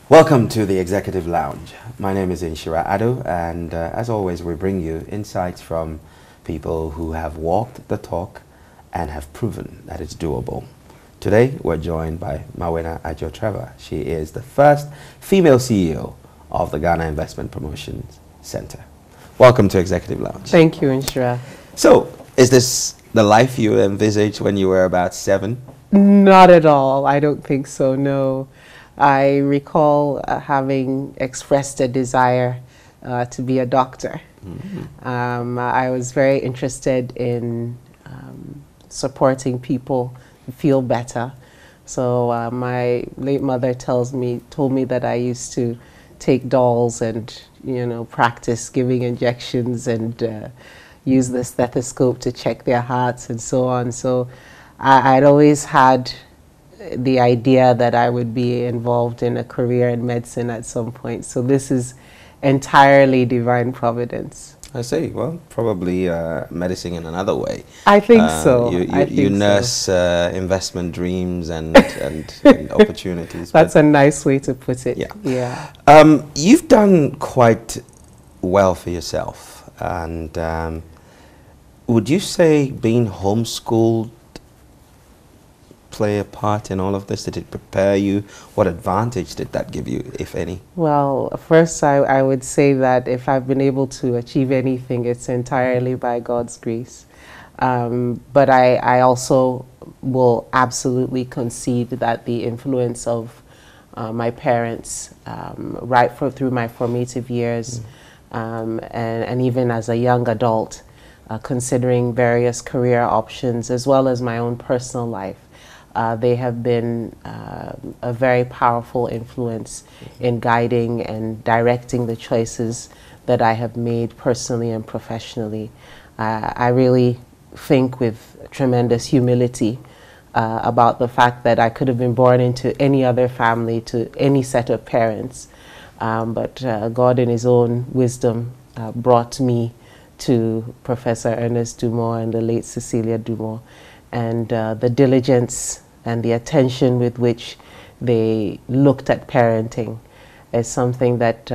Welcome to the Executive Lounge. My name is Inshira Ado, and as always, we bring you insights from people who have walked the talk and have proven that it's doable. Today, we're joined by Mawuena Trebarh. She is the first female CEO of the Ghana Investment Promotions Center. Welcome to Executive Lounge. Thank you, Inshira. So, is this the life you envisaged when you were about 7? Not at all. I don't think so, no. I recall having expressed a desire to be a doctor. I was very interested in supporting people feel better. So my late mother told me that I used to take dolls and practice giving injections and use the stethoscope to check their hearts and so on. So I'd always had the idea that I would be involved in a career in medicine at some point. So this is entirely divine providence. I see. Well, probably medicine in another way. I think so. You nurse investment dreams and opportunities. That's a nice way to put it. Yeah. You've done quite well for yourself. And would you say being homeschooled play a part in all of this? Did it prepare you? What advantage did that give you, if any? Well, first I would say that if I've been able to achieve anything, it's entirely by God's grace. But I also will absolutely concede that the influence of my parents right through my formative years and even as a young adult, considering various career options as well as my own personal life, they have been a very powerful influence in guiding and directing the choices that I have made personally and professionally. I really think with tremendous humility about the fact that I could have been born into any other family, to any set of parents, but God in His own wisdom brought me to Professor Ernest Dumont and the late Cecilia Dumont, and the diligence and the attention with which they looked at parenting is something that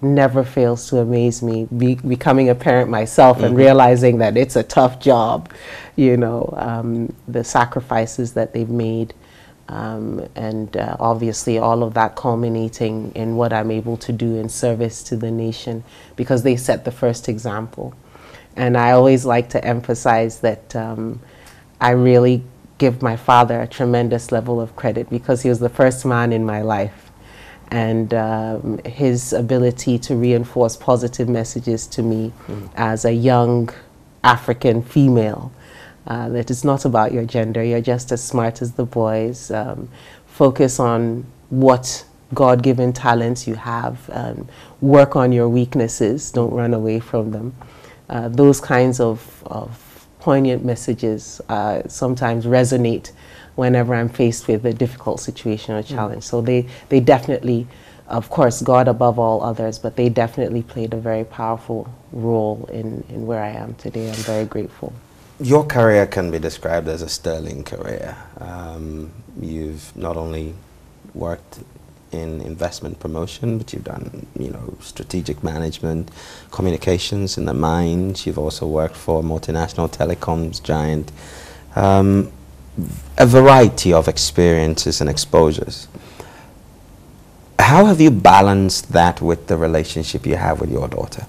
never fails to amaze me. Becoming a parent myself and realizing that it's a tough job, the sacrifices that they've made, and obviously all of that culminating in what I'm able to do in service to the nation, because they set the first example. And I always like to emphasize that I really give my father a tremendous level of credit, because he was the first man in my life, and his ability to reinforce positive messages to me as a young African female, that it's not about your gender, you're just as smart as the boys, focus on what God-given talents you have, work on your weaknesses, don't run away from them. Those kinds of poignant messages sometimes resonate whenever I'm faced with a difficult situation or challenge. So they definitely, of course, God above all others, but they definitely played a very powerful role in where I am today. I'm very grateful. Your career can be described as a sterling career. You've not only worked in investment promotion, but you've done, strategic management, communications in the mines. You've also worked for a multinational telecoms giant. A variety of experiences and exposures. How have you balanced that with the relationship you have with your daughter?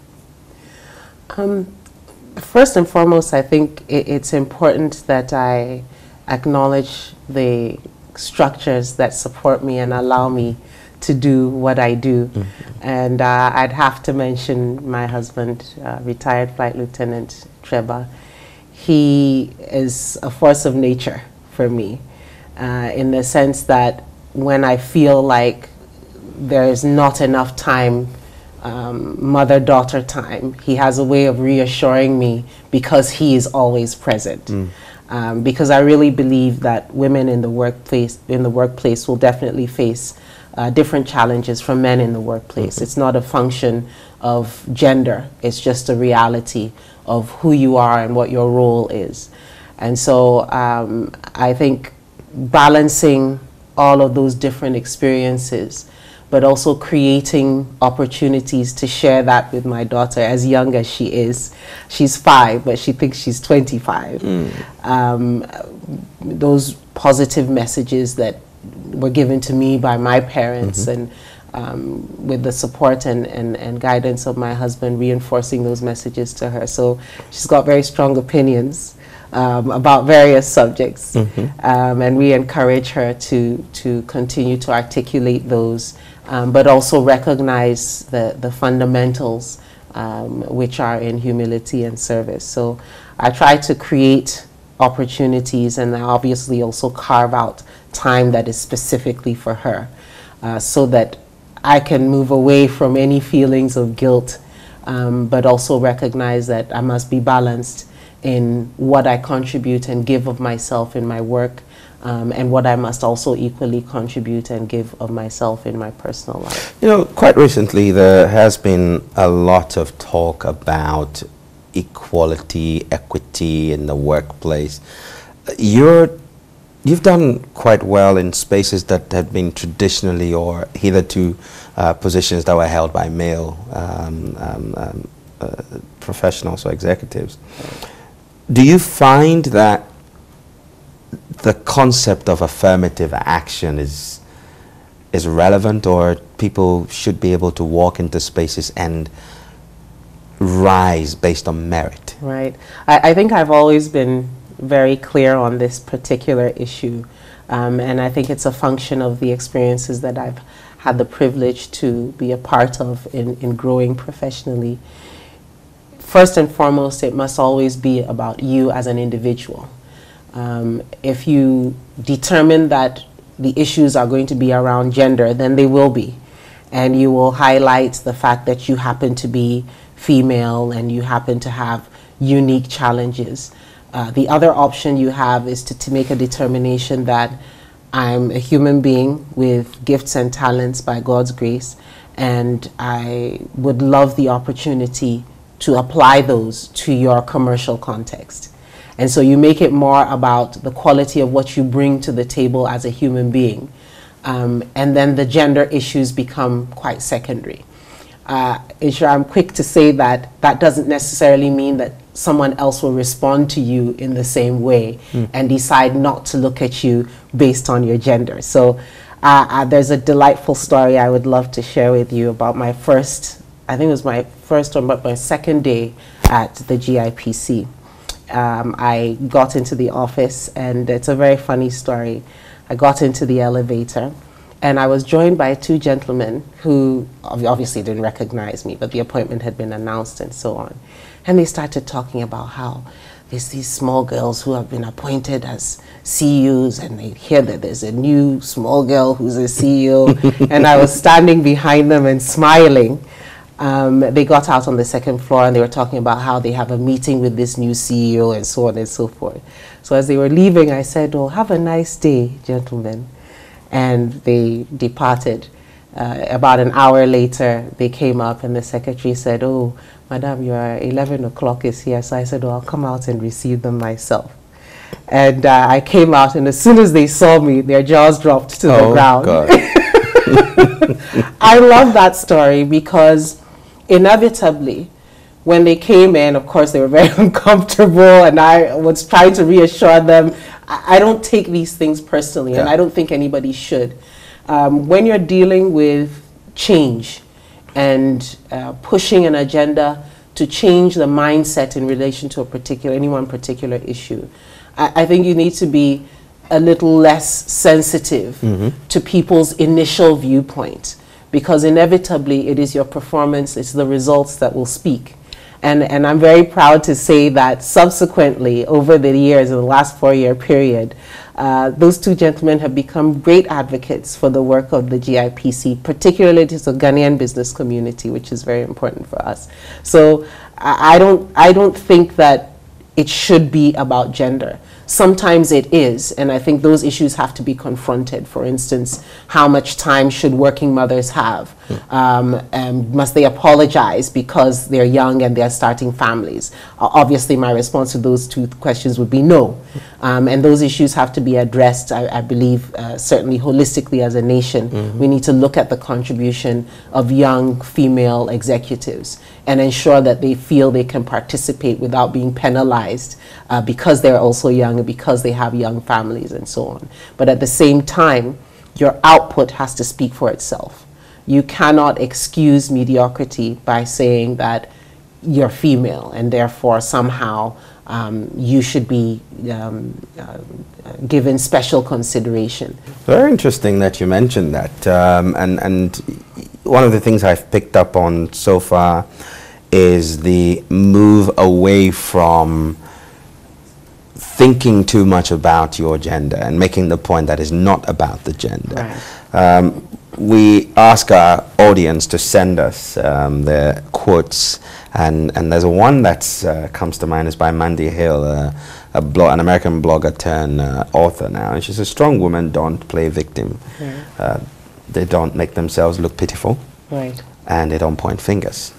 First and foremost, I think it's important that I acknowledge the structures that support me and allow me to do what I do. And I'd have to mention my husband, retired Flight Lieutenant Trebarh. He is a force of nature for me, in the sense that when I feel like there is not enough time, mother-daughter time, he has a way of reassuring me, because he is always present. Because I really believe that women in the workplace will definitely face different challenges from men in the workplace. It's not a function of gender. It's just a reality of who you are and what your role is. And so I think balancing all of those different experiences but also creating opportunities to share that with my daughter, as young as she is. She's 5, but she thinks she's 25. Those positive messages that were given to me by my parents, and with the support and guidance of my husband, reinforcing those messages to her. So she's got very strong opinions about various subjects, and we encourage her to continue to articulate those, but also recognize the fundamentals, which are in humility and service. So I try to create opportunities, and I obviously also carve out time that is specifically for her, so that I can move away from any feelings of guilt, but also recognize that I must be balanced in what I contribute and give of myself in my work, and what I must also equally contribute and give of myself in my personal life. You know, quite recently there has been a lot of talk about equality, equity in the workplace. You've done quite well in spaces that have been traditionally or hitherto positions that were held by male professionals or executives. Do you find that the concept of affirmative action is relevant, or people should be able to walk into spaces and rise based on merit? Right. I think I've always been very clear on this particular issue, and I think it's a function of the experiences that I've had the privilege to be a part of in growing professionally. First and foremost, it must always be about you as an individual. If you determine that the issues are going to be around gender, then they will be. And you will highlight the fact that you happen to be female and you happen to have unique challenges. The other option you have is to make a determination that I'm a human being with gifts and talents by God's grace, and I would love the opportunity to apply those to your commercial context. And so you make it more about the quality of what you bring to the table as a human being. And then the gender issues become quite secondary. I'm quick to say that that doesn't necessarily mean that someone else will respond to you in the same way and decide not to look at you based on your gender. So there's a delightful story I would love to share with you about my first, I think it was my first or my second day at the GIPC. I got into the office, and it's a very funny story. I got into the elevator, and I was joined by 2 gentlemen who obviously didn't recognize me, but the appointment had been announced and so on. And they started talking about how there's these small girls who have been appointed as CEOs, and they hear that there's a new small girl who's a CEO. And I was standing behind them and smiling. They got out on the 2nd floor, and they were talking about how they have a meeting with this new CEO and so on and so forth. So as they were leaving, I said, "Oh, have a nice day, gentlemen." And they departed. About an hour later, they came up, and the secretary said, "Oh, Madam, your 11 o'clock is here." So I said, "Oh, I'll come out and receive them myself." And I came out, and as soon as they saw me, their jaws dropped to the ground. God. I love that story because inevitably, when they came in, of course, they were very uncomfortable, and I was trying to reassure them, I don't take these things personally, and I don't think anybody should. When you're dealing with change and pushing an agenda to change the mindset in relation to any one particular issue, I think you need to be a little less sensitive to people's initial viewpoint, because inevitably it is your performance, it's the results that will speak. And I'm very proud to say that subsequently, over the years, in the last 4-year period, those 2 gentlemen have become great advocates for the work of the GIPC, particularly to the Ghanaian business community, which is very important for us. So I don't think that it should be about gender. Sometimes it is, and I think those issues have to be confronted. For instance, how much time should working mothers have? Must they apologize because they're young and they're starting families? Obviously, my response to those two questions would be no. And those issues have to be addressed, I believe, certainly holistically as a nation. We need to look at the contribution of young female executives and ensure that they feel they can participate without being penalized because they're also young and because they have young families and so on. But at the same time, your output has to speak for itself. You cannot excuse mediocrity by saying that you're female and therefore somehow you should be given special consideration. Very interesting that you mentioned that. And one of the things I've picked up on so far is the move away from thinking too much about your gender and making the point that is not about the gender. Right. We ask our audience to send us their quotes, and there's one that comes to mind is by Mandy Hill, an American blogger turned author now. And she's a strong woman, don't play victim. Right. They don't make themselves look pitiful. Right. And they don't point fingers.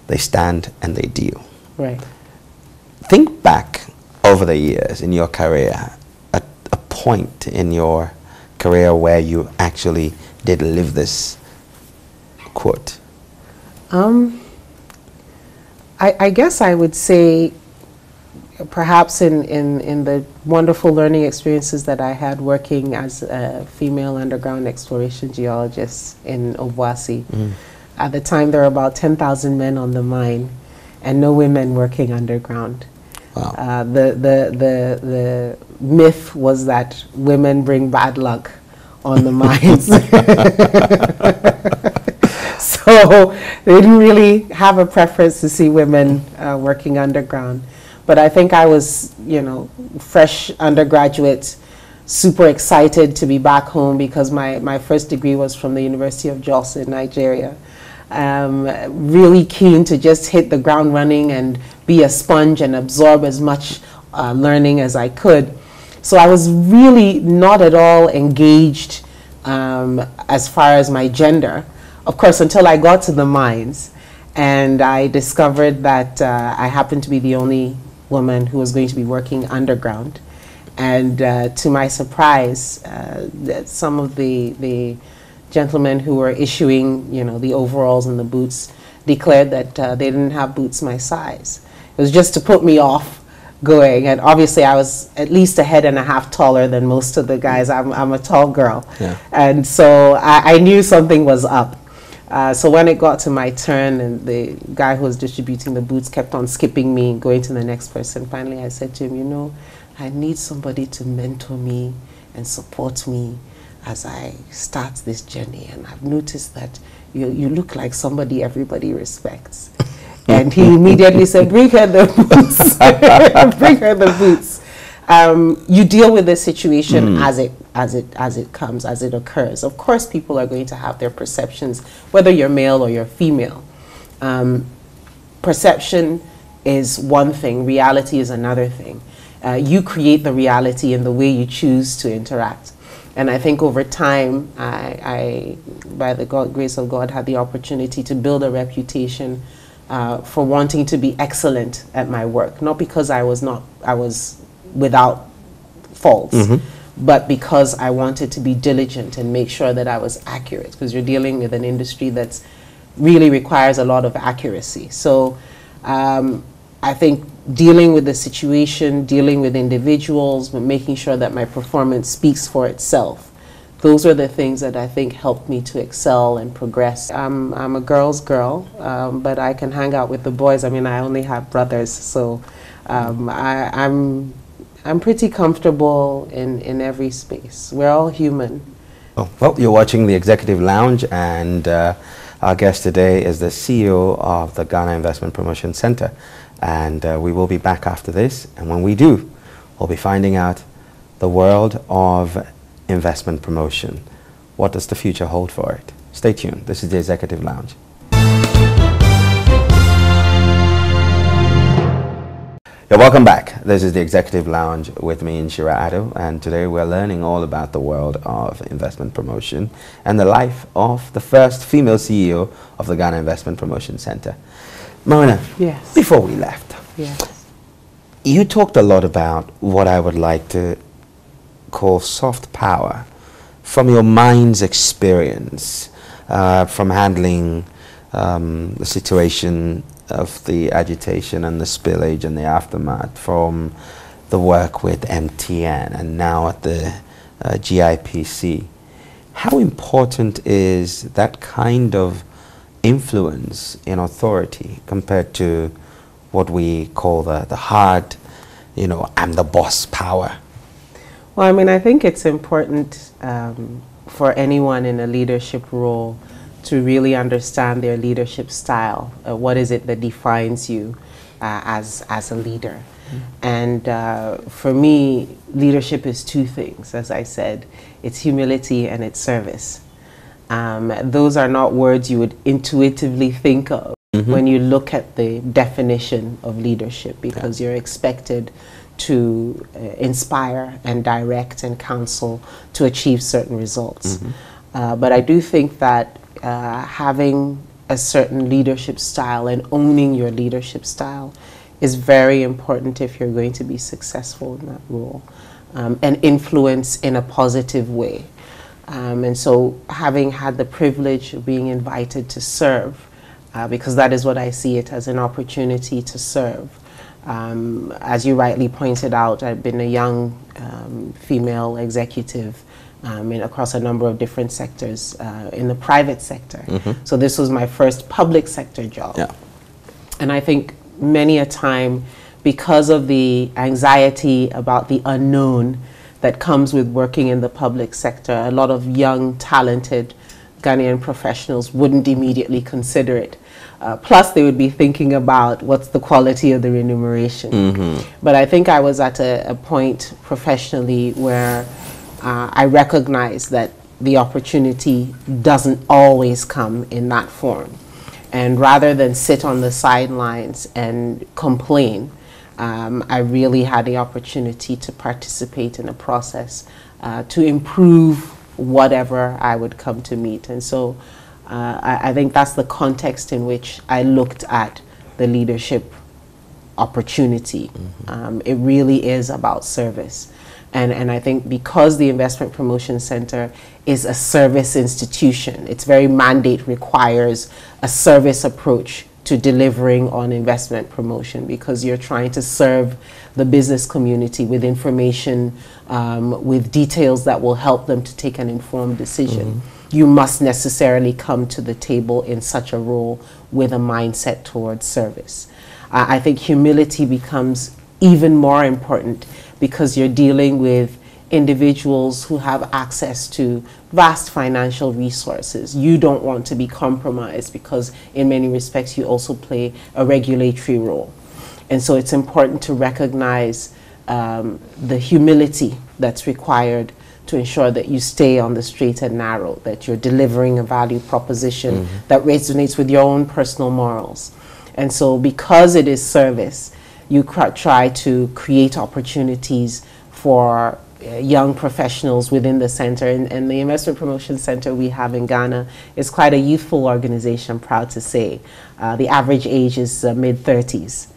They stand and they deal. Right. Think back over the years in your career, at a point in your career where you actually did live this quote. I guess I would say perhaps in the wonderful learning experiences that I had working as a female underground exploration geologist in Obuasi. At the time, there were about 10,000 men on the mine and no women working underground. Wow. The myth was that women bring bad luck on the mines. So they didn't really have a preference to see women working underground. But I think I was, fresh undergraduate, super excited to be back home because my first degree was from the University of Jos in Nigeria. Really keen to just hit the ground running and be a sponge and absorb as much learning as I could. So I was really not at all engaged as far as my gender, of course, until I got to the mines and I discovered that I happened to be the only woman who was going to be working underground. And to my surprise, some of the gentlemen who were issuing, the overalls and the boots declared that they didn't have boots my size. It was just to put me off going, and obviously I was at least a head and a half taller than most of the guys. I'm a tall girl. Yeah. And so I knew something was up. So when it got to my turn and the guy who was distributing the boots kept on skipping me, going to the next person, finally I said to him, I need somebody to mentor me and support me as I start this journey. And I've noticed that you look like somebody everybody respects. And he immediately said, bring her the boots. Bring her the boots. You deal with the situation as it comes, as it occurs. Of course, people are going to have their perceptions, whether you're male or you're female. Perception is one thing, reality is another thing. You create the reality in the way you choose to interact. And I think over time, I by the grace of God, had the opportunity to build a reputation for wanting to be excellent at my work. Not because I was without faults, but because I wanted to be diligent and make sure that I was accurate, because you're dealing with an industry that really requires a lot of accuracy. So I think dealing with the situation, dealing with individuals, but making sure that my performance speaks for itself. Those are the things that I think helped me to excel and progress. I'm a girl's girl, but I can hang out with the boys. I mean, I only have brothers, so I'm pretty comfortable in every space. We're all human. Oh, well, you're watching the Executive Lounge, and our guest today is the CEO of the Ghana Investment Promotion Center. And we will be back after this, and when we do, we'll be finding out the world of investment promotion. What does the future hold for it? Stay tuned. This is the Executive Lounge. Yeah, welcome back. This is the Executive Lounge with me, Trebarh Addo, and today we're learning all about the world of investment promotion and the life of the first female CEO of the Ghana Investment Promotion Center. Mawuena, Yes. before we left, Yes. you talked a lot about what I would like to call soft power from your mind's experience, from handling the situation of the agitation and the spillage and the aftermath, from the work with MTN and now at the GIPC. How important is that kind of influence in authority compared to what we call the hard, I'm the boss power? Well, I mean, I think it's important for anyone in a leadership role to really understand their leadership style. What is it that defines you as a leader? And for me, leadership is two things, as I said. It's humility and it's service. Those are not words you would intuitively think of when you look at the definition of leadership, because you're expected to inspire and direct and counsel to achieve certain results. But I do think that having a certain leadership style and owning your leadership style is very important if you're going to be successful in that role, and influence in a positive way. And so having had the privilege of being invited to serve, because that is what I see it as, an opportunity to serve. As you rightly pointed out, I've been a young female executive across a number of different sectors in the private sector. So this was my first public sector job. And I think many a time, because of the anxiety about the unknown that comes with working in the public sector, a lot of young, talented Ghanaian professionals wouldn't immediately consider it. Plus, they would be thinking about what's the quality of the remuneration. But I think I was at a point professionally where I recognize that the opportunity doesn't always come in that form. And rather than sit on the sidelines and complain, I really had the opportunity to participate in a process to improve whatever I would come to meet. And so I think that's the context in which I looked at the leadership opportunity. It really is about service. And I think because the Investment Promotion Center is a service institution, its very mandate requires a service approach to delivering on investment promotion, because you're trying to serve the business community with information, with details that will help them to take an informed decision. You must necessarily come to the table in such a role with a mindset towards service. I think humility becomes even more important, because you're dealing with individuals who have access to vast financial resources. You don't want to be compromised, because in many respects you also play a regulatory role. And so it's important to recognize the humility that's required to ensure that you stay on the straight and narrow, that you're delivering a value proposition that resonates with your own personal morals. And so because it is service, you try to create opportunities for young professionals within the center. And the Investment Promotion Center we have in Ghana is quite a youthful organization, I'm proud to say. The average age is mid-30s.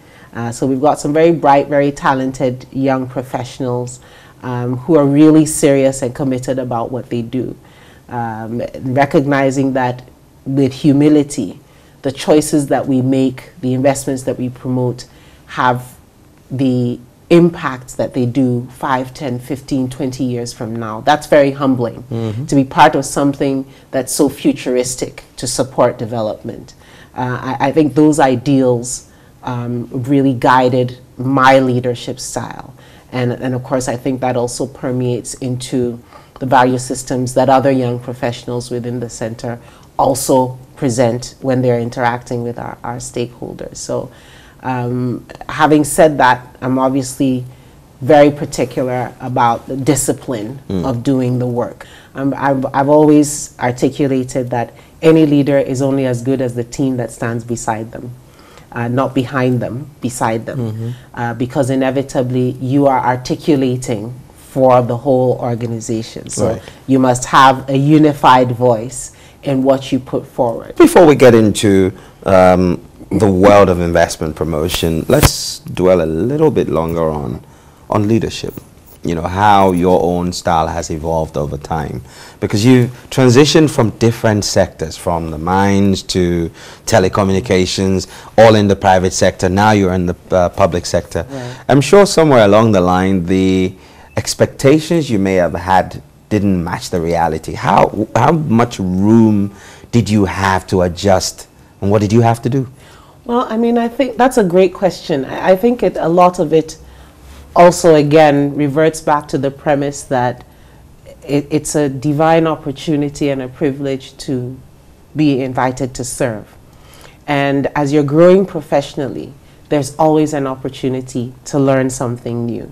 So we've got some very bright, very talented young professionals who are really serious and committed about what they do. Recognizing that with humility, the choices that we make, the investments that we promote, have the impact that they do 5, 10, 15, 20 years from now. That's very humbling to be part of something that's so futuristic to support development. I think those ideals really guided my leadership style. And of course, I think that also permeates into the value systems that other young professionals within the center also present when they're interacting with our stakeholders. So having said that, I'm obviously very particular about the discipline of doing the work. I've always articulated that any leader is only as good as the team that stands beside them. not behind them, beside them, because inevitably you are articulating for the whole organization. So Right. you must have a unified voice in what you put forward. Before we get into the world of investment promotion, let's dwell a little bit longer on leadership. You know, how your own style has evolved over time. Because you've transitioned from different sectors, from the mines to telecommunications, all in the private sector. Now you're in the public sector. Right. I'm sure somewhere along the line, the expectations you may have had didn't match the reality. How much room did you have to adjust, and what did you have to do? Well, I mean, I think that's a great question. I think a lot of it also, again, reverts back to the premise that it's a divine opportunity and a privilege to be invited to serve. And as you're growing professionally, there's always an opportunity to learn something new.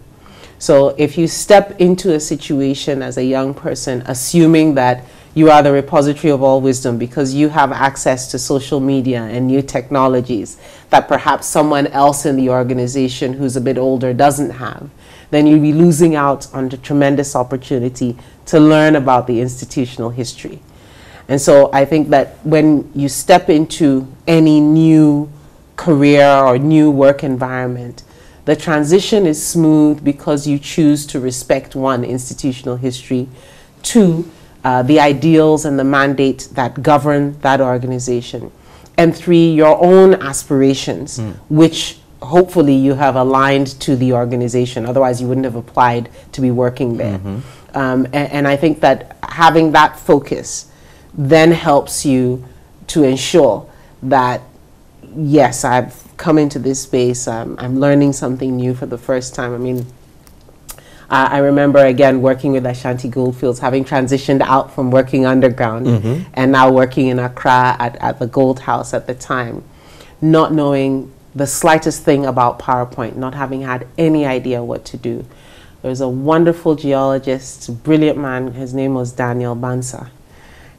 So if you step into a situation as a young person, assuming that you are the repository of all wisdom because you have access to social media and new technologies that perhaps someone else in the organization who's a bit older doesn't have, then you'll be losing out on the tremendous opportunity to learn about the institutional history. And so I think that when you step into any new career or new work environment, the transition is smooth because you choose to respect, one, institutional history, two, the ideals and the mandate that govern that organization, and three, your own aspirations, which hopefully you have aligned to the organization. Otherwise, you wouldn't have applied to be working there. And I think that having that focus then helps you to ensure that, yes, I've come into this space, I'm learning something new for the first time. I mean, I remember, again, working with Ashanti Goldfields, having transitioned out from working underground and now working in Accra at the Gold House at the time, not knowing the slightest thing about PowerPoint, not having had any idea what to do. There was a wonderful geologist, brilliant man, his name was Daniel Bansa,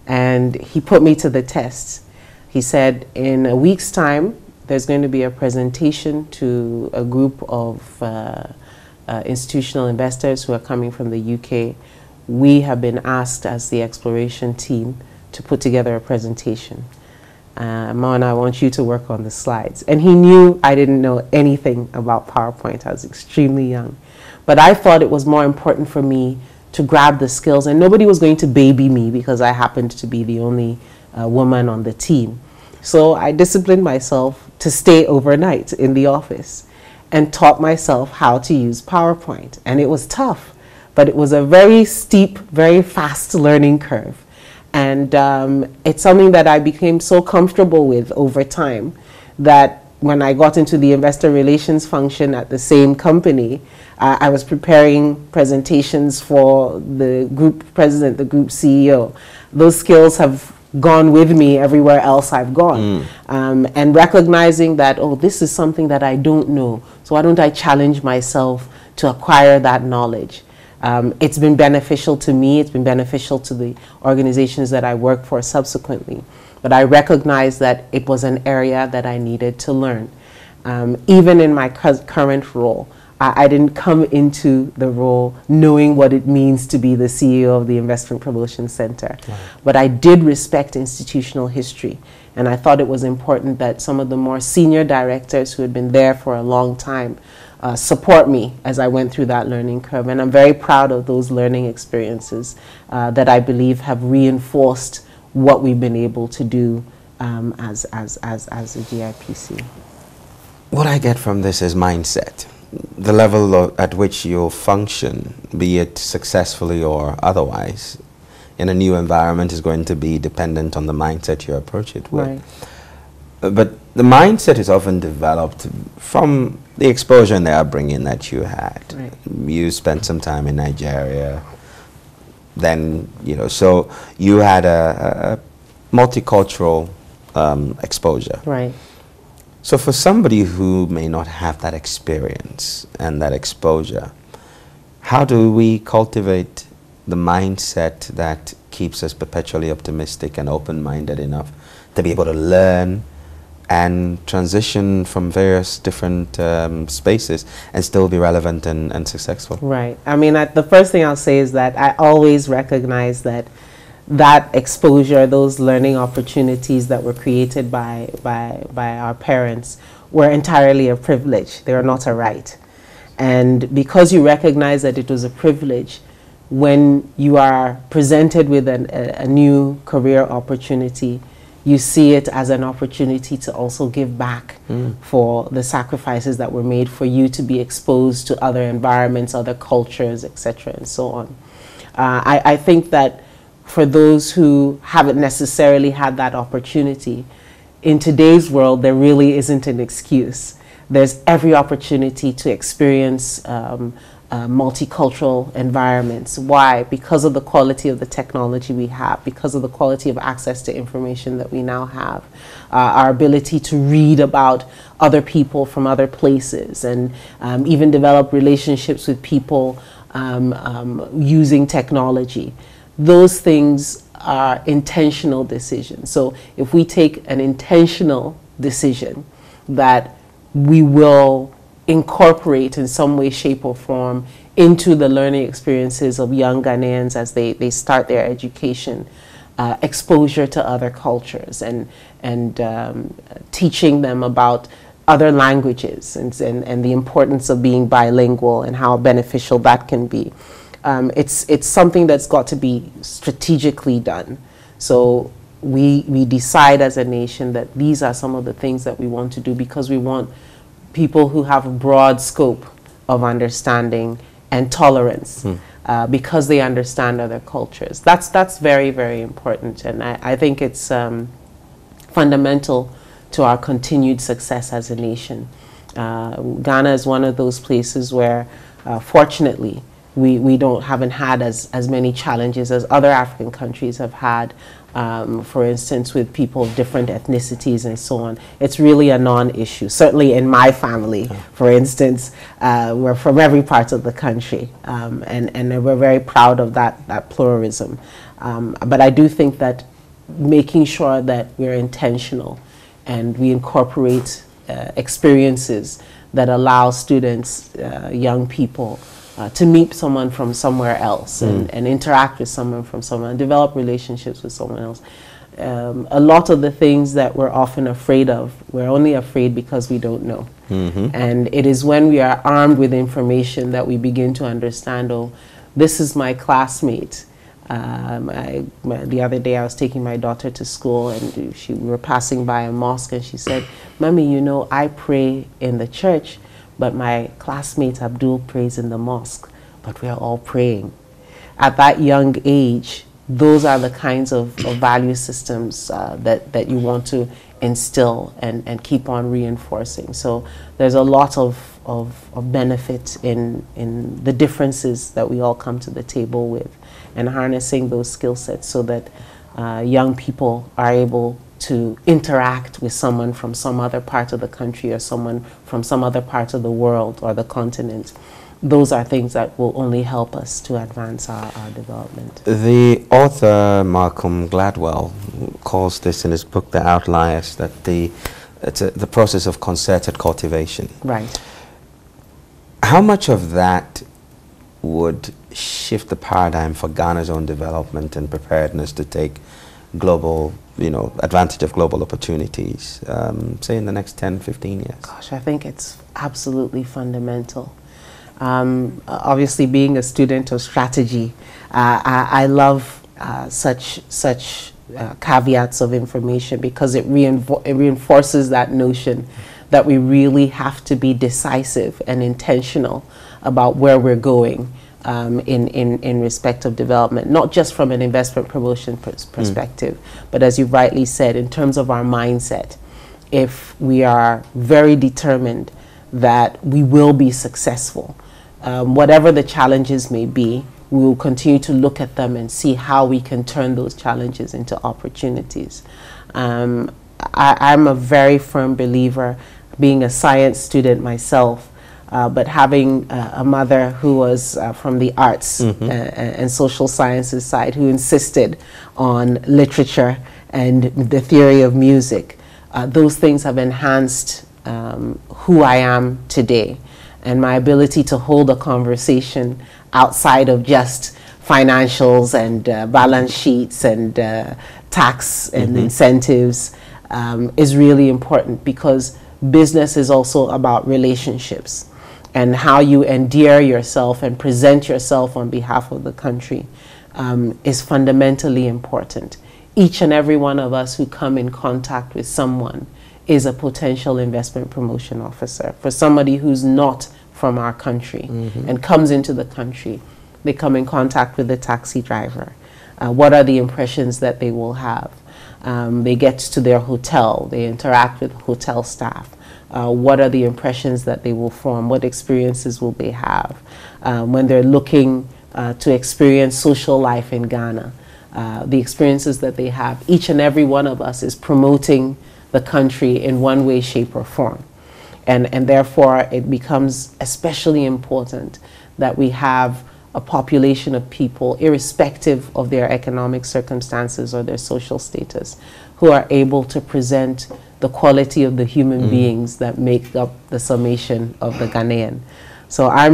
and he put me to the test. He said, in a week's time, there's going to be a presentation to a group of institutional investors who are coming from the UK. We have been asked as the exploration team to put together a presentation. Mawuena, I want you to work on the slides. And he knew I didn't know anything about PowerPoint. I was extremely young. But I thought it was more important for me to grab the skills, and nobody was going to baby me because I happened to be the only woman on the team. So I disciplined myself to stay overnight in the office and taught myself how to use PowerPoint. And it was tough, but it was a very steep, very fast learning curve. And it's something that I became so comfortable with over time that when I got into the investor relations function at the same company, I was preparing presentations for the group president, the group CEO. Those skills have gone with me everywhere else I've gone. And recognizing that, oh, this is something that I don't know, so why don't I challenge myself to acquire that knowledge? It's been beneficial to me, it's been beneficial to the organizations that I work for subsequently. But I recognize that it was an area that I needed to learn. Even in my current role, I didn't come into the role knowing what it means to be the CEO of the Investment Promotion Center. Right. But I did respect institutional history. And I thought it was important that some of the more senior directors who had been there for a long time support me as I went through that learning curve. And I'm very proud of those learning experiences that I believe have reinforced what we've been able to do as a GIPC. What I get from this is mindset. The level at which you'll function, be it successfully or otherwise, in a new environment is going to be dependent on the mindset you approach it with. Right. But the mindset is often developed from the exposure and the upbringing that you had. Right. You spent some time in Nigeria, then, you know, so you had a multicultural exposure. Right. So for somebody who may not have that experience and that exposure, how do we cultivate the mindset that keeps us perpetually optimistic and open-minded enough to be able to learn and transition from various different spaces and still be relevant and successful. Right. I mean, the first thing I'll say is that I always recognize that exposure, those learning opportunities that were created by our parents were entirely a privilege. They were not a right. And because you recognize that it was a privilege, when you are presented with a new career opportunity, you see it as an opportunity to also give back for the sacrifices that were made for you to be exposed to other environments, other cultures, etc., and so on. I think that for those who haven't necessarily had that opportunity, in today's world, there really isn't an excuse. There's every opportunity to experience multicultural environments. Why? Because of the quality of the technology we have, because of the quality of access to information that we now have, our ability to read about other people from other places, and even develop relationships with people using technology. Those things are intentional decisions. So if we take an intentional decision that we will incorporate in some way, shape, or form into the learning experiences of young Ghanaians as they start their education, exposure to other cultures, and teaching them about other languages and the importance of being bilingual and how beneficial that can be. It's something that's got to be strategically done. So we decide as a nation that these are some of the things that we want to do, because we want people who have a broad scope of understanding and tolerance, because they understand other cultures. That's very, very important, and I think it's fundamental to our continued success as a nation. Ghana is one of those places where, fortunately, we haven't had as many challenges as other African countries have had, for instance, with people of different ethnicities and so on. It's really a non-issue. Certainly in my family, for instance, we're from every part of the country, and we're very proud of that pluralism. But I do think that making sure that we're intentional and we incorporate experiences that allow students, young people, to meet someone from somewhere else and interact with someone from somewhere and develop relationships with someone else. A lot of the things that we're often afraid of, we're only afraid because we don't know. And it is when we are armed with information that we begin to understand, oh, this is my classmate. The other day I was taking my daughter to school, and we were passing by a mosque, and she said, "Mommy, you know, I pray in the church, but my classmate Abdul prays in the mosque, but we are all praying." At that young age, those are the kinds of value systems that you want to instill and keep on reinforcing. So there's a lot of benefit in the differences that we all come to the table with, and harnessing those skill sets so that young people are able to interact with someone from some other part of the country or someone from some other part of the world or the continent. Those are things that will only help us to advance our development. The author Malcolm Gladwell calls this in his book, The Outliers, that it's the process of concerted cultivation. Right. How much of that would shift the paradigm for Ghana's own development and preparedness to take global, advantage of global opportunities, say in the next 10, 15 years? Gosh, I think it's absolutely fundamental. Obviously, being a student of strategy, I love such caveats of information, because it reinforces that notion that we really have to be decisive and intentional about where we're going in respect of development, not just from an investment promotion perspective, but as you rightly said, in terms of our mindset. If we are very determined that we will be successful, whatever the challenges may be, we will continue to look at them and see how we can turn those challenges into opportunities. I'm a very firm believer, being a science student myself, but having a mother who was from the arts and social sciences side, who insisted on literature and the theory of music. those things have enhanced who I am today, and my ability to hold a conversation outside of just financials and balance sheets and tax and incentives is really important, because business is also about relationships and how you endear yourself and present yourself on behalf of the country is fundamentally important. Each and every one of us who come in contact with someone is a potential investment promotion officer. For somebody who's not from our country and comes into the country, they come in contact with the taxi driver. What are the impressions that they will have? They get to their hotel, they interact with hotel staff. What are the impressions that they will form? What experiences will they have? When they're looking to experience social life in Ghana, the experiences that they have, each and every one of us is promoting the country in one way, shape, or form. And therefore, it becomes especially important that we have a population of people, irrespective of their economic circumstances or their social status, who are able to present the quality of the human beings that make up the summation of the Ghanaian. So I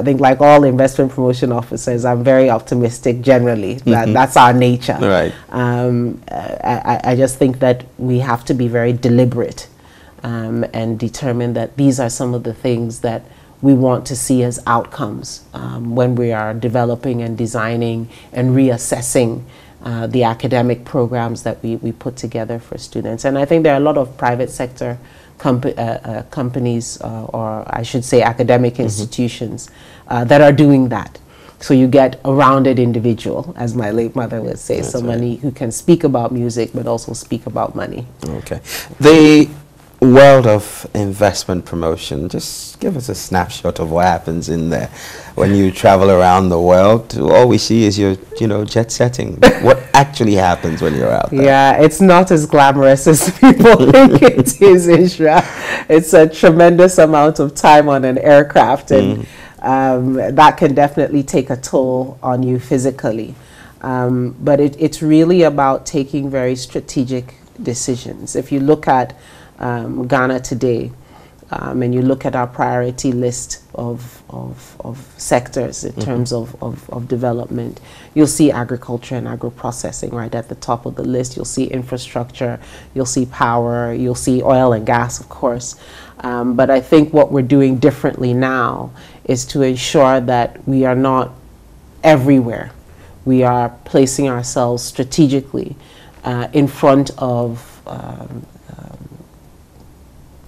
think, like all investment promotion officers, I'm very optimistic generally. That's our nature. Right. I just think that we have to be very deliberate and determine that these are some of the things that we want to see as outcomes when we are developing and designing and reassessing the academic programs that we put together for students. And I think there are a lot of private sector companies, or I should say academic institutions, that are doing that. So you get a rounded individual, as my late mother would say, That's somebody who can speak about music but also speak about money. Okay. The world of investment promotion, just give us a snapshot of what happens in there. When you travel around the world, all we see is your, jet setting. What actually happens when you're out there? Yeah, it's not as glamorous as people think it is, Ishra. It's a tremendous amount of time on an aircraft, and that can definitely take a toll on you physically. But it's really about taking very strategic decisions. If you look at Ghana today, and you look at our priority list of sectors in terms of development, you'll see agriculture and agro-processing right at the top of the list. You'll see infrastructure, you'll see power, you'll see oil and gas, of course. But I think what we're doing differently now is to ensure that we are not everywhere. We are placing ourselves strategically in front of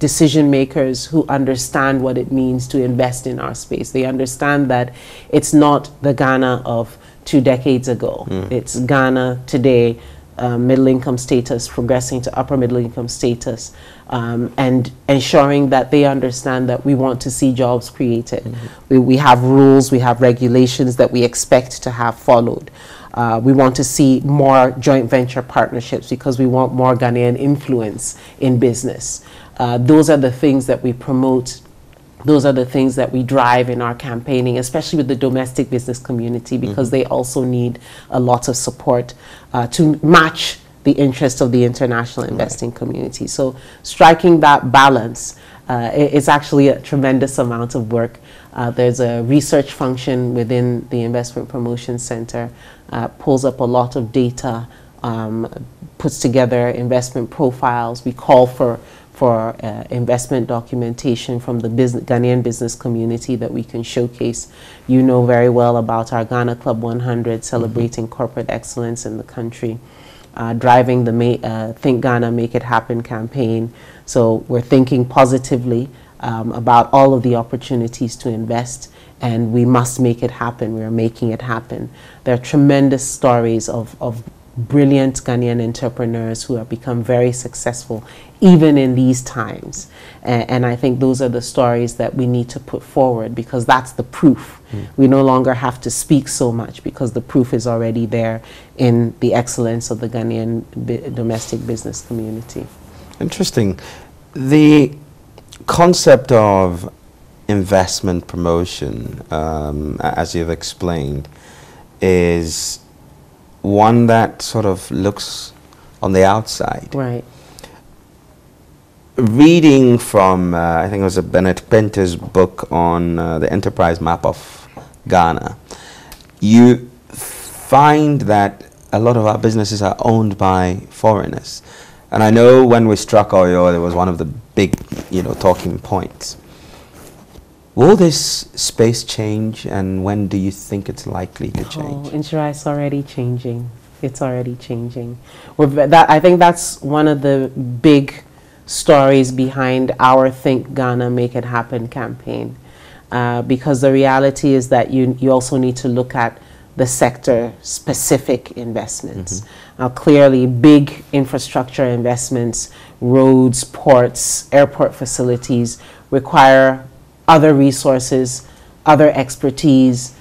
decision makers who understand what it means to invest in our space. They understand that it's not the Ghana of 2 decades ago. It's Ghana today, middle income status, progressing to upper middle income status, and ensuring that they understand that we want to see jobs created. We have rules, we have regulations that we expect to have followed. We want to see more joint venture partnerships because we want more Ghanaian influence in business. Those are the things that we promote. Those are the things that we drive in our campaigning, especially with the domestic business community, because they also need a lot of support to match the interest of the international investing community. So striking that balance is actually a tremendous amount of work. There's a research function within the Investment Promotion Center, pulls up a lot of data, puts together investment profiles. We call for investment documentation from the Ghanaian business community that we can showcase. You know very well about our Ghana Club 100, celebrating corporate excellence in the country, driving the Think Ghana, Make It Happen campaign. So we're thinking positively about all of the opportunities to invest, and we must make it happen. We are making it happen. There are tremendous stories of brilliant Ghanaian entrepreneurs who have become very successful even in these times, and I think those are the stories that we need to put forward, because that's the proof. We no longer have to speak so much because the proof is already there in the excellence of the Ghanaian domestic business community. Interesting. The concept of investment promotion, as you've explained, is one that sort of looks on the outside. Right. Reading from, I think it was a Bennett Penter's book on the enterprise map of Ghana, you find that a lot of our businesses are owned by foreigners. And I know when we struck oil, it was one of the big, talking points. Will this space change, and when do you think it's likely to change? Inshira, it's already changing. It's already changing. I think that's one of the big stories behind our Think Ghana, Make It Happen campaign. Because the reality is that you also need to look at the sector-specific investments. Now, clearly, big infrastructure investments, roads, ports, airport facilities require other resources, other expertise,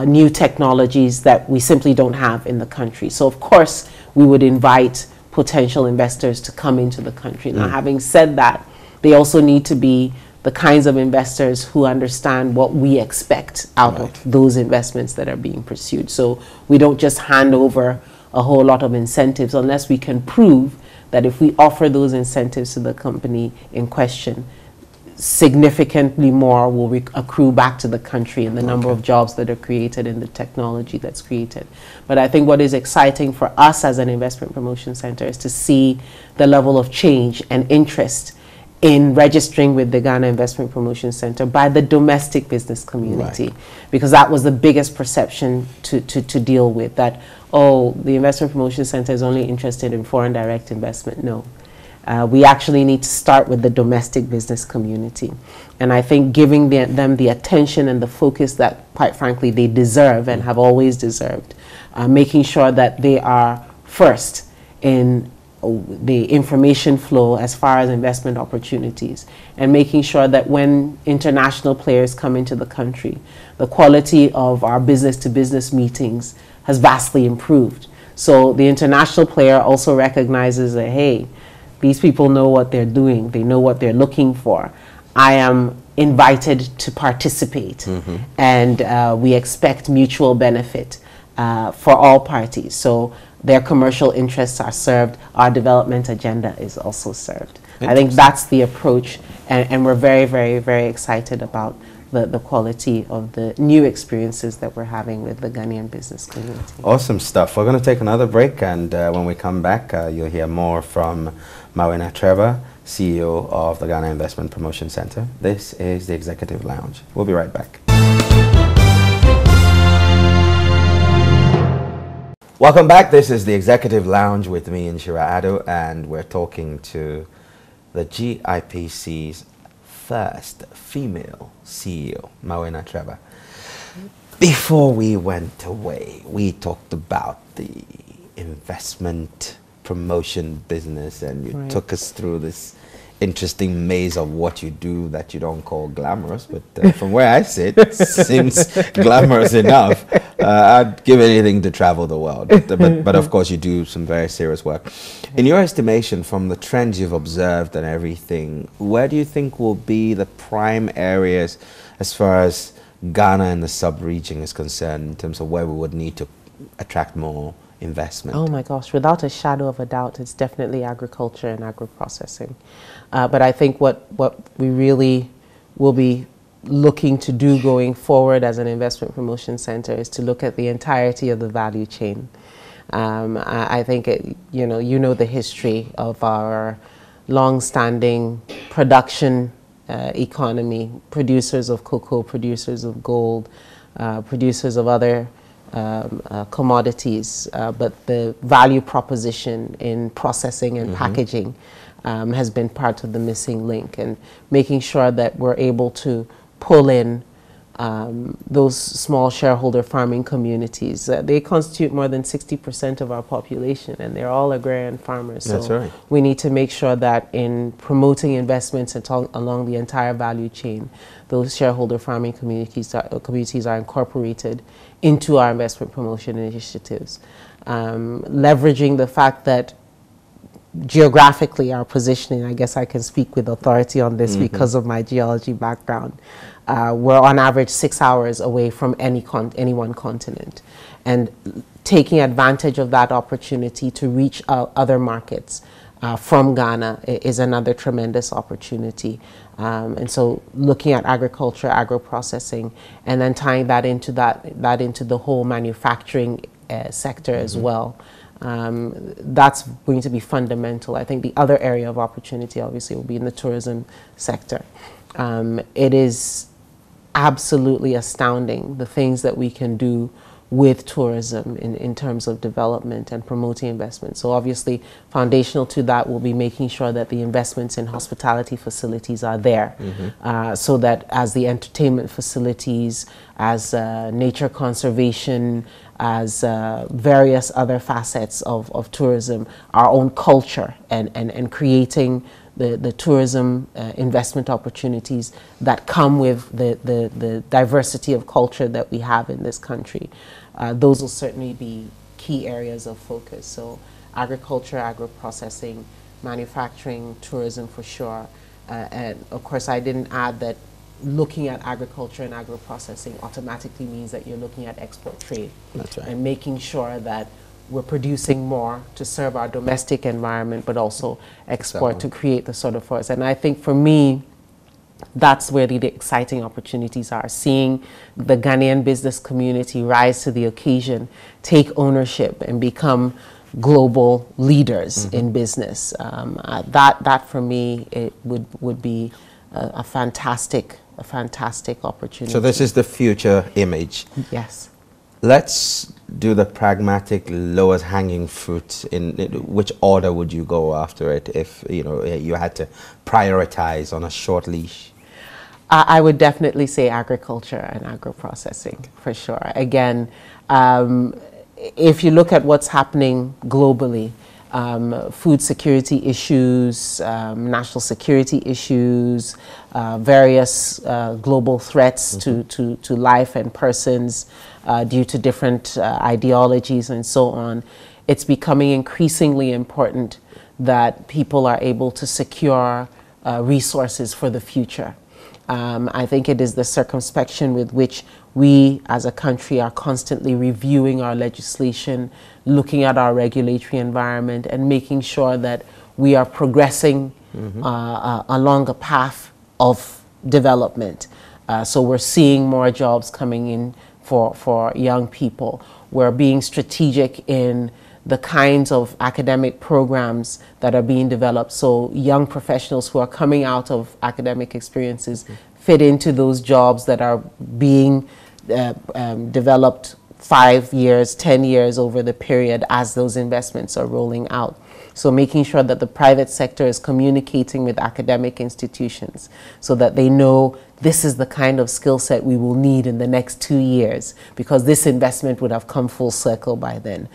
new technologies that we simply don't have in the country. So, of course, we would invite potential investors to come into the country. Now, having said that, they also need to be the kinds of investors who understand what we expect out of those investments that are being pursued. So we don't just hand over a whole lot of incentives unless we can prove that if we offer those incentives to the company in question, significantly more will accrue back to the country in the number of jobs that are created and the technology that's created. But I think what is exciting for us as an investment promotion center is to see the level of change and interest in registering with the Ghana Investment Promotion Center by the domestic business community, because that was the biggest perception to deal with, that, oh, the Investment Promotion Center is only interested in foreign direct investment. No. We actually need to start with the domestic business community. And I think giving them the attention and the focus that, quite frankly, they deserve and have always deserved, making sure that they are first in the information flow as far as investment opportunities, and making sure that when international players come into the country, the quality of our business-to-business meetings has vastly improved. So the international player also recognizes that, hey, these people know what they're doing, they know what they're looking for. I am invited to participate, and we expect mutual benefit for all parties. So their commercial interests are served, our development agenda is also served. I think that's the approach, and we're very, very, very excited about the quality of the new experiences that we're having with the Ghanaian business community. Awesome stuff. We're going to take another break, and when we come back, you'll hear more from Mawuena Trebarh, CEO of the Ghana Investment Promotion Center. This is the Executive Lounge. We'll be right back. Welcome back. This is the Executive Lounge with me, Inshira Ado, and we're talking to the GIPC's first female CEO, Mawuena Trebarh. Before we went away, we talked about the investment promotion business, and you took us through this interesting maze of what you do that you don't call glamorous, but from where I sit, seems glamorous enough. I'd give anything to travel the world, but of course you do some very serious work. In your estimation, from the trends you've observed and everything, where do you think will be the prime areas as far as Ghana and the sub-region is concerned, in terms of where we would need to attract more investment? Oh my gosh, without a shadow of a doubt, it's definitely agriculture and agro-processing. But I think what we really will be looking to do going forward as an investment promotion center is to look at the entirety of the value chain. I think you know the history of our long-standing production economy, producers of cocoa, producers of gold, producers of other commodities, but the value proposition in processing and packaging has been part of the missing link, and making sure that we're able to pull in those small shareholder farming communities. They constitute more than 60% of our population, and they're all agrarian farmers. That's so right. We need to make sure that in promoting investments along the entire value chain, those shareholder farming communities are incorporated into our investment promotion initiatives. Leveraging the fact that geographically, our positioning, I guess I can speak with authority on this because of my geology background. We're on average 6 hours away from any one continent. And taking advantage of that opportunity to reach other markets from Ghana is another tremendous opportunity. And so looking at agriculture, agro-processing, and then tying that into the whole manufacturing sector as well. That's going to be fundamental. I think the other area of opportunity obviously will be in the tourism sector. It is absolutely astounding the things that we can do with tourism in terms of development and promoting investment. So obviously foundational to that will be making sure that the investments in hospitality facilities are there, so that as the entertainment facilities, as nature conservation, as various other facets of tourism, our own culture and creating the tourism investment opportunities that come with the diversity of culture that we have in this country. Those will certainly be key areas of focus. So agriculture, agro-processing, manufacturing, tourism for sure. And of course I didn't add that looking at agriculture and agro-processing automatically means that you're looking at export trade. That's right. And making sure that we're producing more to serve our domestic environment, but also export to create the sort of force. And I think for me, that's where the exciting opportunities are. Seeing the Ghanaian business community rise to the occasion, take ownership, and become global leaders in business. That for me, it would be a fantastic opportunity. So this is the future image. Yes. Let's do the pragmatic, lowest hanging fruit. In which order would you go after it if you had to prioritize on a short leash? I would definitely say agriculture and agro-processing for sure. Again, if you look at what's happening globally, food security issues, national security issues, various global threats to life and persons due to different ideologies and so on, it's becoming increasingly important that people are able to secure resources for the future. I think it is the circumspection with which we as a country are constantly reviewing our legislation, looking at our regulatory environment, and making sure that we are progressing along a path of development. So we're seeing more jobs coming in for young people. We're being strategic in the kinds of academic programs that are being developed, so young professionals who are coming out of academic experiences fit into those jobs that are being developed 5 years, 10 years over the period as those investments are rolling out. So making sure that the private sector is communicating with academic institutions so that they know this is the kind of skill set we will need in the next 2 years, because this investment would have come full circle by then.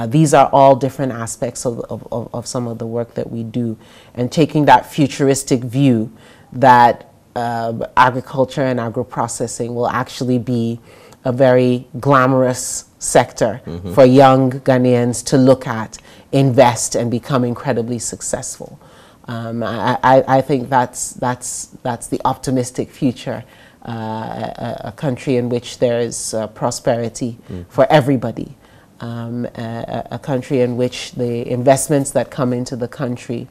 These are all different aspects of some of the work that we do, and taking that futuristic view that agriculture and agro-processing will actually be a very glamorous sector for young Ghanaians to look at, invest, and become incredibly successful. I think that's the optimistic future, a country in which there is prosperity for everybody, a country in which the investments that come into the country,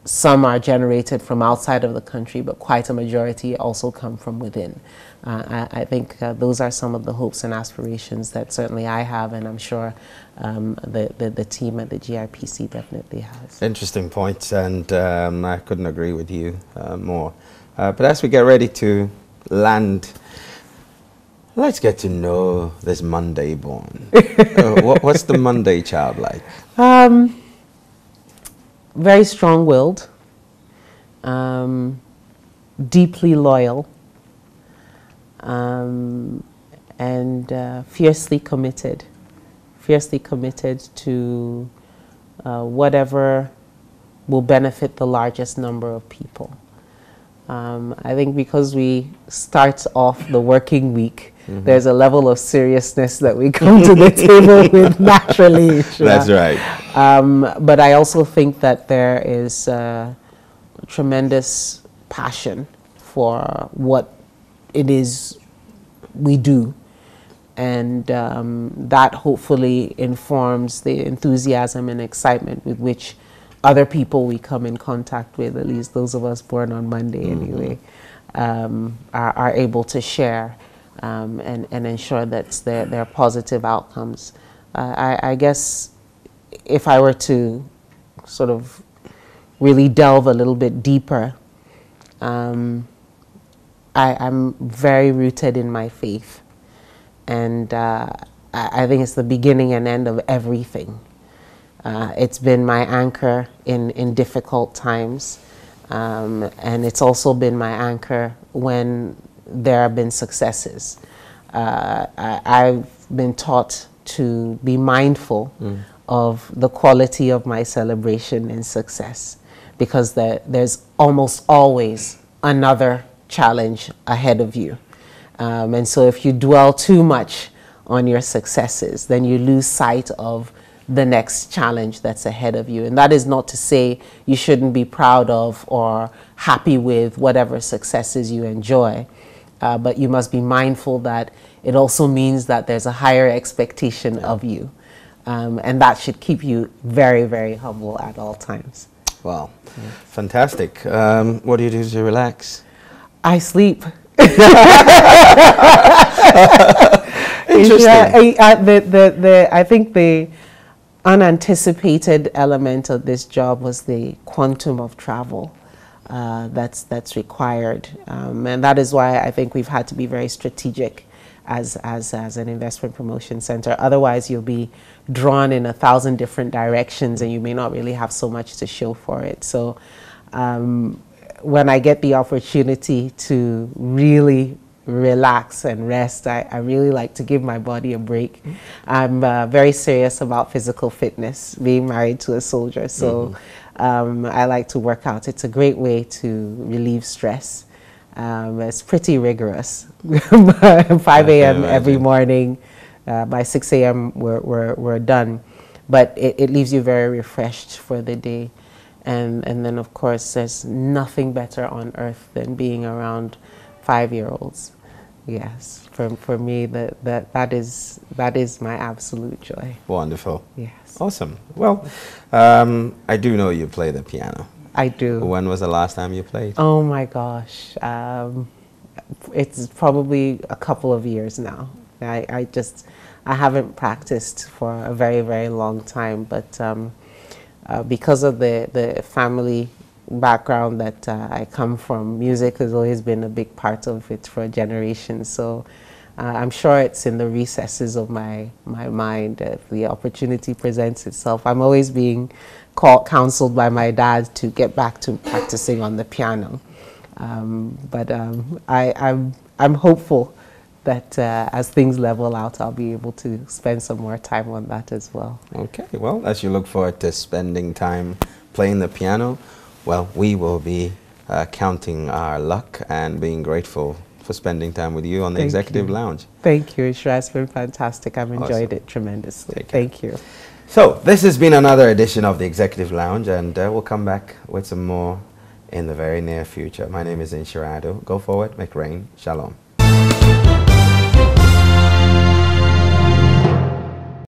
some are generated from outside of the country, but quite a majority also come from within. I think those are some of the hopes and aspirations that certainly I have, and I'm sure the team at the GIPC definitely has. Interesting points, and I couldn't agree with you more. But as we get ready to land, let's get to know this Monday born. What's the Monday child like? Very strong-willed, deeply loyal, and fiercely committed to whatever will benefit the largest number of people. I think because we start off the working week, there's a level of seriousness that we come to the table with naturally. That's right. But I also think that there is tremendous passion for what it is we do. And that hopefully informs the enthusiasm and excitement with which other people we come in contact with, at least those of us born on Monday anyway, are able to share and ensure that there are positive outcomes. I guess if I were to sort of really delve a little bit deeper, I'm very rooted in my faith. And I think it's the beginning and end of everything. It's been my anchor in difficult times. And it's also been my anchor when there have been successes. I've been taught to be mindful of the quality of my celebration and success, because there's almost always another challenge ahead of you. And so if you dwell too much on your successes, then you lose sight of the next challenge that's ahead of you. And that is not to say you shouldn't be proud of or happy with whatever successes you enjoy, but you must be mindful that it also means that there's a higher expectation of you. And that should keep you very, very humble at all times. Wow, fantastic. What do you do to relax? I sleep. Interesting. I think the unanticipated element of this job was the quantum of travel that's required, and that is why I think we've had to be very strategic as an investment promotion center. Otherwise, you'll be drawn in 1,000 different directions, and you may not really have so much to show for it. So, when I get the opportunity to really relax and rest, I really like to give my body a break. I'm very serious about physical fitness, being married to a soldier, so I like to work out. It's a great way to relieve stress. It's pretty rigorous. 5 a.m. every morning, by 6 a.m. we're done, but it leaves you very refreshed for the day. And then, of course, there's nothing better on earth than being around 5-year-olds. Yes, for me, that is my absolute joy. Wonderful. Yes. Awesome. Well, I do know you play the piano. I do. When was the last time you played? Oh my gosh, it's probably a couple of years now. I haven't practiced for a very, very long time, but because of the family background that I come from, music has always been a big part of it for generations. So I'm sure it's in the recesses of my mind. If the opportunity presents itself, I'm always being counseled by my dad to get back to practicing on the piano. But I'm hopeful that as things level out, I'll be able to spend some more time on that as well. Okay, well, as you look forward to spending time playing the piano, well, we will be counting our luck and being grateful for spending time with you on the Executive Lounge. Thank you, Ishra. It's been fantastic. I've enjoyed it tremendously. Thank you. So, this has been another edition of the Executive Lounge, and we'll come back with some more in the very near future. My name is Inshirado. Go forward, make rain. Shalom.